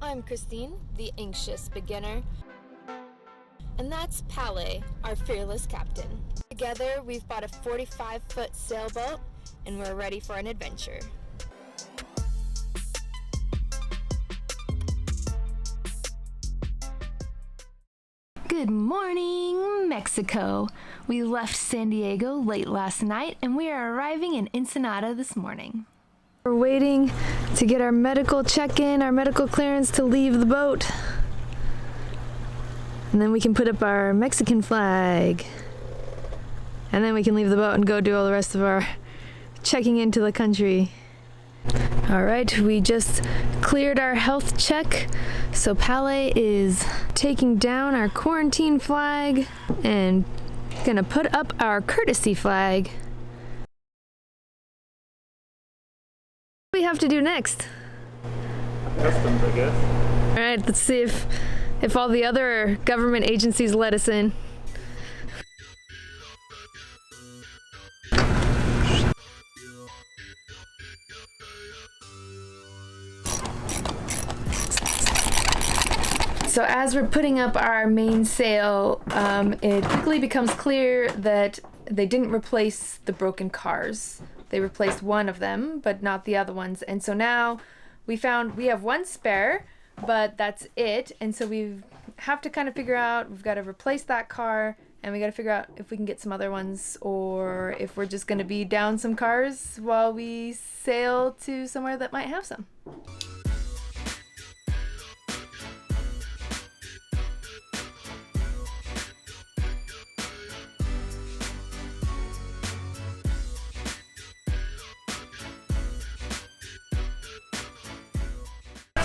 I'm Christine, the anxious beginner, and that's Pale, our fearless captain. Together, we've bought a 45-foot sailboat, and we're ready for an adventure. Good morning, Mexico. We left San Diego late last night, and we are arriving in Ensenada this morning. We're waiting to get our medical check-in, our medical clearance to leave the boat. And then we can put up our Mexican flag. And then we can leave the boat and go do all the rest of our checking into the country. All right, we just cleared our health check. So Pale is taking down our quarantine flag and gonna put up our courtesy flag. What do we have to do next? Customs, I guess. All right, let's see if all the other government agencies let us in. So as we're putting up our mainsail, it quickly becomes clear that they didn't replace the broken cars. They replaced one of them, but not the other ones. And so now we have one spare, but that's it. And so we have to kind of figure out, we've got to replace that car, and we got to figure out if we can get some other ones, or if we're just going to be down some cars while we sail to somewhere that might have some.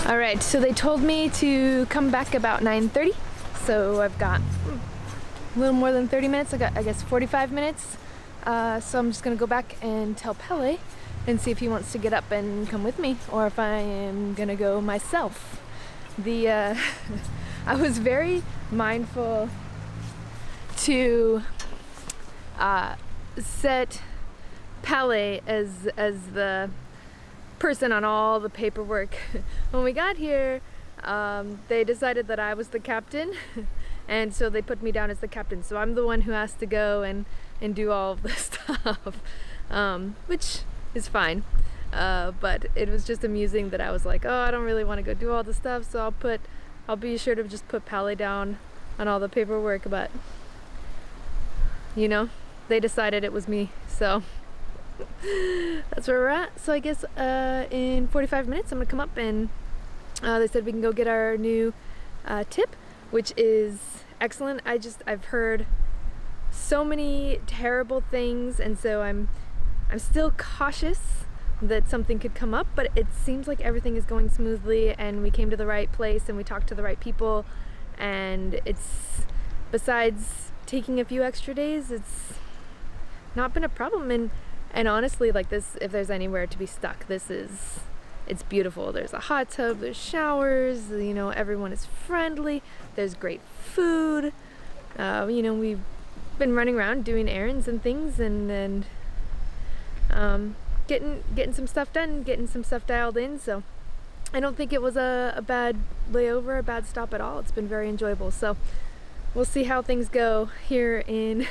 All right, so they told me to come back about 9:30. So I've got a little more than 30 minutes. I got, I guess, 45 minutes. So I'm just gonna go back and tell Pele and see if he wants to get up and come with me, or if I am gonna go myself. I was very mindful to set Pele as the person on all the paperwork. When we got here, they decided that I was the captain, and so they put me down as the captain. So I'm the one who has to go and do all of the stuff, which is fine. But it was just amusing that I was like, oh, I don't really want to go do all the stuff, so I'll be sure to just put Pele down on all the paperwork. But you know, they decided it was me, so that's where we're at. So I guess in 45 minutes I'm gonna come up, and they said we can go get our new tip, which is excellent. I've heard so many terrible things, and so I'm still cautious that something could come up, but it seems like everything is going smoothly, and we came to the right place and we talked to the right people, and it's, besides taking a few extra days, it's not been a problem. And honestly, like this, if there's anywhere to be stuck, it's beautiful. There's a hot tub, there's showers, you know, everyone is friendly, there's great food. You know, we've been running around doing errands and things, and getting some stuff done, getting some stuff dialed in. So I don't think it was a bad layover, a bad stop at all. It's been very enjoyable. So we'll see how things go here in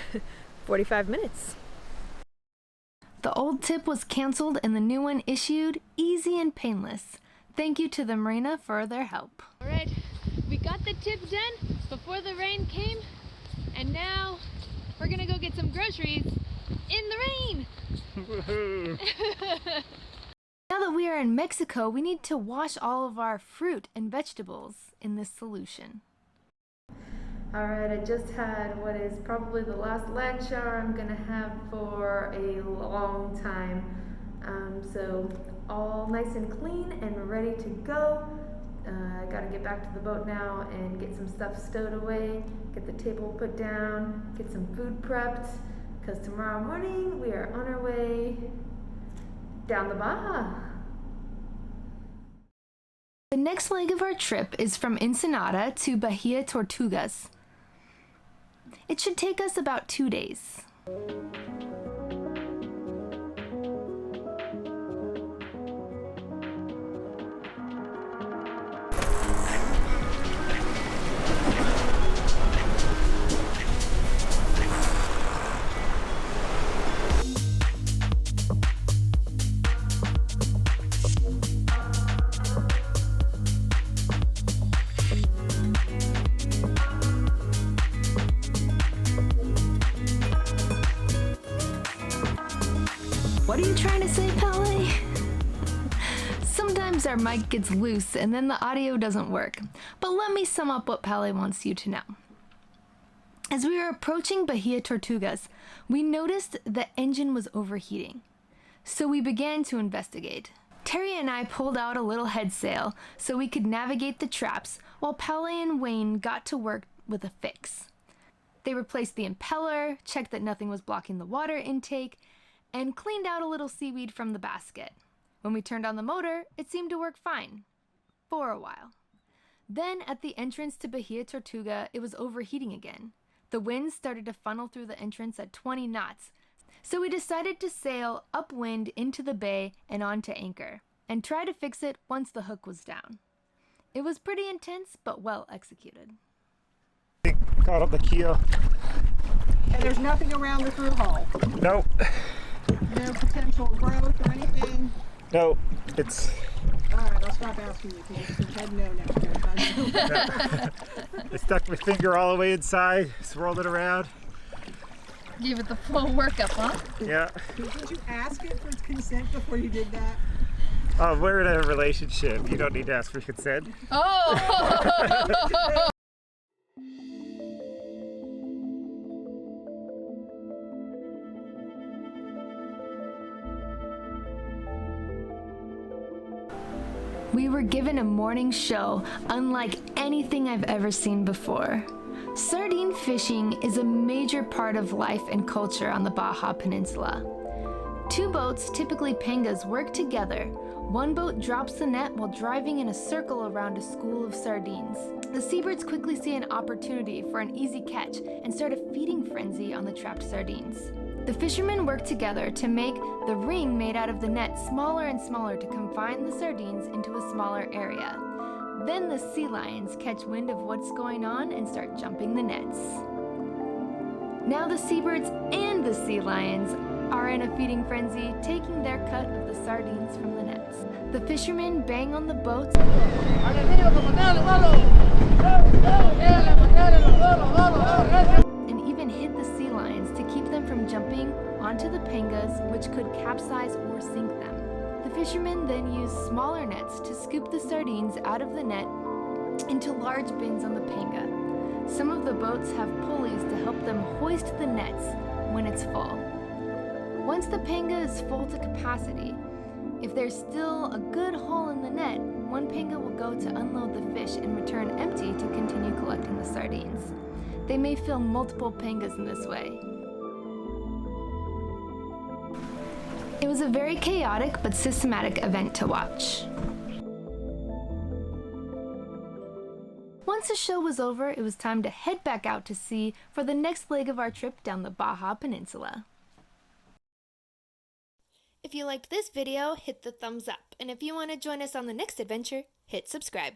45 minutes. The old tip was canceled and the new one issued, easy and painless. Thank you to the Marina for their help. All right, we got the tip done before the rain came, and now we're gonna go get some groceries in the rain. Now that we are in Mexico, we need to wash all of our fruit and vegetables in this solution. Alright, I just had what is probably the last land shower I'm gonna have for a long time. So all nice and clean and ready to go. I gotta get back to the boat now and get some stuff stowed away, get the table put down, get some food prepped, because tomorrow morning we are on our way down the Baja. The next leg of our trip is from Ensenada to Bahia Tortugas. It should take us about 2 days. What are you trying to say, Pele? Sometimes our mic gets loose and then the audio doesn't work. But let me sum up what Pele wants you to know. As we were approaching Bahia Tortugas, we noticed the engine was overheating. So we began to investigate. Terry and I pulled out a little head sail so we could navigate the traps while Pele and Wayne got to work with a fix. They replaced the impeller, checked that nothing was blocking the water intake, and cleaned out a little seaweed from the basket. When we turned on the motor, it seemed to work fine. For a while. Then, at the entrance to Bahia Tortuga, it was overheating again. The wind started to funnel through the entrance at 20 knots, so we decided to sail upwind into the bay and onto anchor, and try to fix it once the hook was down. It was pretty intense, but well executed. Caught up the keel. And there's nothing around the through hole? Nope. No potential growth or anything? Nope. It's... Alright, I'll stop asking you because it's head no now. I stuck my finger all the way inside, swirled it around. Give it the full workup, huh? Yeah. Did you ask it for its consent before you did that? Oh, we're in a relationship. You don't need to ask for consent. Oh! We were given a morning show unlike anything I've ever seen before. Sardine fishing is a major part of life and culture on the Baja Peninsula. Two boats, typically pangas, work together. One boat drops the net while driving in a circle around a school of sardines. The seabirds quickly see an opportunity for an easy catch and start a feeding frenzy on the trapped sardines. The fishermen work together to make the ring made out of the net smaller and smaller to confine the sardines into a smaller area. Then the sea lions catch wind of what's going on and start jumping the nets. Now the seabirds and the sea lions are in a feeding frenzy, taking their cut of the sardines from the nets. The fishermen bang on the boats and even hit the sea lions to keep them from jumping onto the pangas, which could capsize or sink them. The fishermen then use smaller nets to scoop the sardines out of the net into large bins on the panga. Some of the boats have pulleys to help them hoist the nets when it's full. Once the panga is full to capacity, if there's still a good hole in the net, one panga will go to unload the fish and return empty to continue collecting the sardines. They may fill multiple pangas in this way. It was a very chaotic but systematic event to watch. Once the show was over, it was time to head back out to sea for the next leg of our trip down the Baja Peninsula. If you liked this video, hit the thumbs up, and if you want to join us on the next adventure, hit subscribe.